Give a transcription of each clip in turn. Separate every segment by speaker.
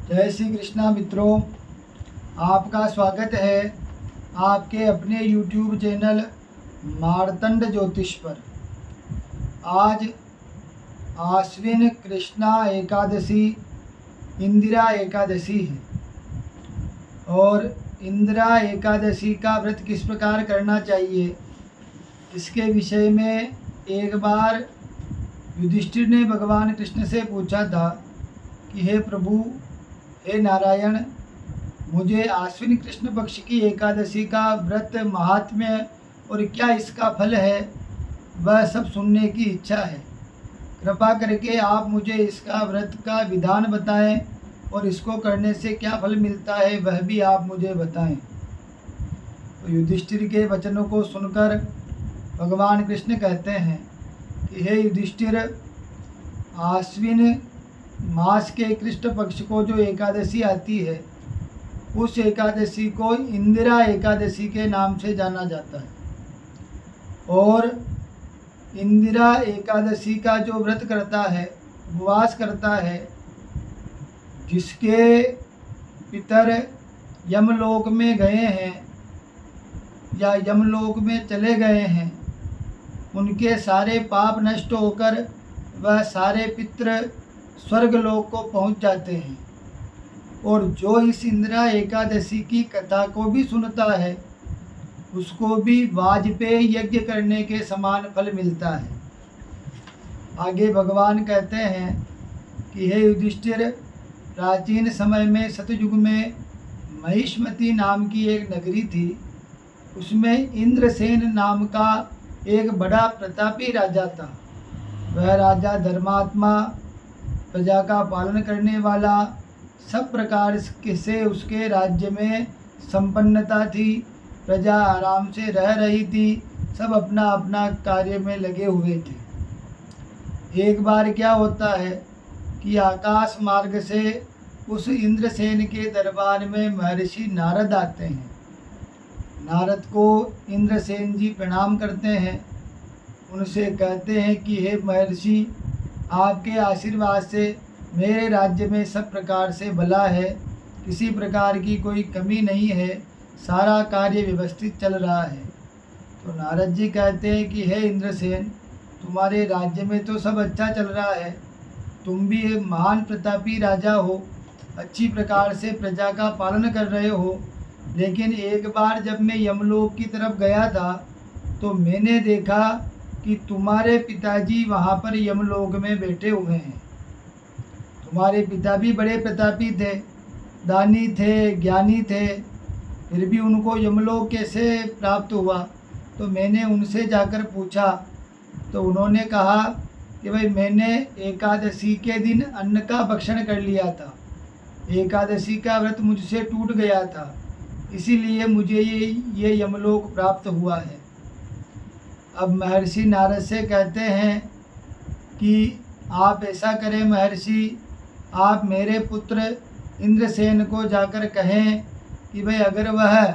Speaker 1: जय श्री कृष्णा मित्रों, आपका स्वागत है आपके अपने YouTube चैनल मार्तंड ज्योतिष पर। आज आश्विन कृष्णा एकादशी इंदिरा एकादशी है और इंदिरा एकादशी का व्रत किस प्रकार करना चाहिए, इसके विषय में एक बार युधिष्ठिर ने भगवान कृष्ण से पूछा था कि हे प्रभु, हे नारायण, मुझे आश्विन कृष्ण पक्ष की एकादशी का व्रत महात्म्य और क्या इसका फल है वह सब सुनने की इच्छा है। कृपा करके आप मुझे इसका व्रत का विधान बताएं और इसको करने से क्या फल मिलता है वह भी आप मुझे बताएं। तो युधिष्ठिर के वचनों को सुनकर भगवान कृष्ण कहते हैं कि हे युधिष्ठिर, आश्विन मास के कृष्ण पक्ष को जो एकादशी आती है उस एकादशी को इंदिरा एकादशी के नाम से जाना जाता है। और इंदिरा एकादशी का जो व्रत करता है, उपवास करता है, जिसके पितर यमलोक में गए हैं या यमलोक में चले गए हैं, उनके सारे पाप नष्ट होकर वह सारे पितृ स्वर्गलोक को पहुंच जाते हैं। और जो इस इंदिरा एकादशी की कथा को भी सुनता है उसको भी वाजपेयी यज्ञ करने के समान फल मिलता है। आगे भगवान कहते हैं कि हे युधिष्ठिर, प्राचीन समय में सतयुग में महिष्मती नाम की एक नगरी थी। उसमें इंद्रसेन नाम का एक बड़ा प्रतापी राजा था। वह राजा धर्मात्मा, प्रजा का पालन करने वाला, सब प्रकार से उसके राज्य में संपन्नता थी। प्रजा आराम से रह रही थी, सब अपना अपना कार्य में लगे हुए थे। एक बार क्या होता है कि आकाश मार्ग से उस इंद्रसेन के दरबार में महर्षि नारद आते हैं। नारद को इंद्रसेन जी प्रणाम करते हैं। उनसे कहते हैं कि हे महर्षि, आपके आशीर्वाद से मेरे राज्य में सब प्रकार से भला है, किसी प्रकार की कोई कमी नहीं है, सारा कार्य व्यवस्थित चल रहा है। तो नारद जी कहते हैं कि हे इंद्रसेन, तुम्हारे राज्य में तो सब अच्छा चल रहा है, तुम भी एक महान प्रतापी राजा हो, अच्छी प्रकार से प्रजा का पालन कर रहे हो। लेकिन एक बार जब मैं यमलोक की तरफ गया था तो मैंने देखा कि तुम्हारे पिताजी वहाँ पर यमलोक में बैठे हुए हैं। तुम्हारे पिता भी बड़े प्रतापी थे, दानी थे, ज्ञानी थे, फिर भी उनको यमलोक कैसे प्राप्त हुआ? तो मैंने उनसे जाकर पूछा तो उन्होंने कहा कि भाई, मैंने एकादशी के दिन अन्न का भक्षण कर लिया था, एकादशी का व्रत मुझसे टूट गया था, इसीलिए मुझे ये यमलोक प्राप्त हुआ है। अब महर्षि नारद से कहते हैं कि आप ऐसा करें महर्षि, आप मेरे पुत्र इंद्रसेन को जाकर कहें कि भाई, अगर वह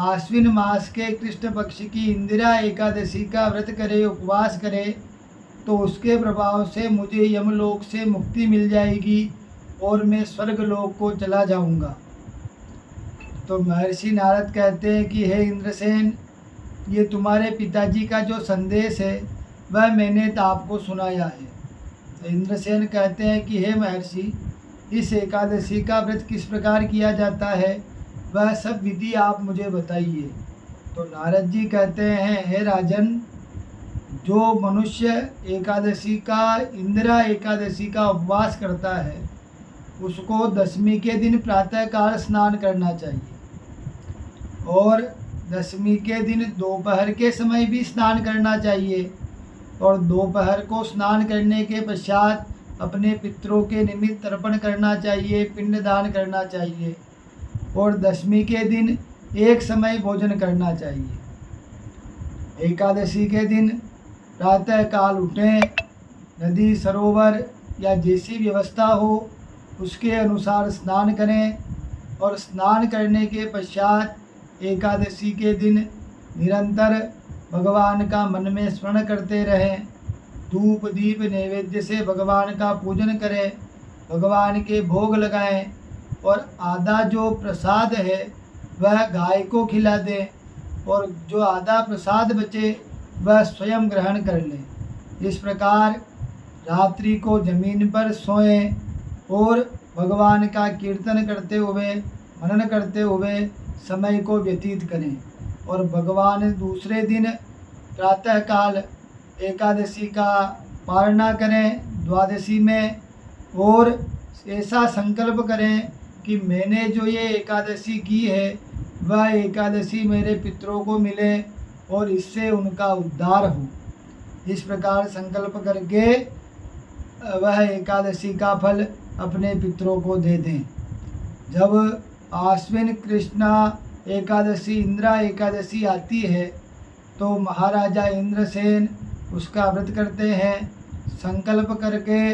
Speaker 1: आश्विन मास के कृष्ण पक्ष की इंदिरा एकादशी का व्रत करे, उपवास करे, तो उसके प्रभाव से मुझे यमलोक से मुक्ति मिल जाएगी और मैं स्वर्गलोक को चला जाऊंगा। तो महर्षि नारद कहते हैं कि हे इंद्रसेन, ये तुम्हारे पिताजी का जो संदेश है वह मैंने तो आपको सुनाया है। तो इंद्रसेन कहते हैं कि हे महर्षि, इस एकादशी का व्रत किस प्रकार किया जाता है वह सब विधि आप मुझे बताइए। तो नारद जी कहते हैं, हे राजन, जो मनुष्य एकादशी का, इंदिरा एकादशी का उपवास करता है उसको दशमी के दिन प्रातःकाल स्नान करना चाहिए और दशमी के दिन दोपहर के समय भी स्नान करना चाहिए। और दोपहर को स्नान करने के पश्चात अपने पितरों के निमित्त तर्पण करना चाहिए, पिंडदान करना चाहिए। और दशमी के दिन एक समय भोजन करना चाहिए। एकादशी के दिन प्रातःकाल उठें, नदी, सरोवर या जैसी व्यवस्था हो उसके अनुसार स्नान करें और स्नान करने के पश्चात एकादशी के दिन निरंतर भगवान का मन में स्मरण करते रहें। धूप दीप नैवेद्य से भगवान का पूजन करें, भगवान के भोग लगाएं और आधा जो प्रसाद है वह गाय को खिला दें, और जो आधा प्रसाद बचे वह स्वयं ग्रहण कर लें। इस प्रकार रात्रि को जमीन पर सोएं और भगवान का कीर्तन करते हुए, मनन करते हुए समय को व्यतीत करें। और भगवान दूसरे दिन प्रातःकाल एकादशी का पारणा करें द्वादशी में, और ऐसा संकल्प करें कि मैंने जो ये एकादशी की है वह एकादशी मेरे पितरों को मिले और इससे उनका उद्धार हो। इस प्रकार संकल्प करके वह एकादशी का फल अपने पितरों को दे दें। जब आश्विन कृष्णा एकादशी इंद्रा एकादशी आती है तो महाराजा इंद्रसेन उसका व्रत करते हैं, संकल्प करके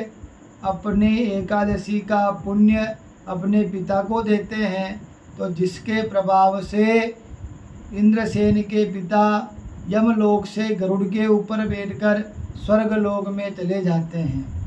Speaker 1: अपनी एकादशी का पुण्य अपने पिता को देते हैं। तो जिसके प्रभाव से इंद्रसेन के पिता यमलोक से गरुड़ के ऊपर बैठकर स्वर्गलोक में चले जाते हैं।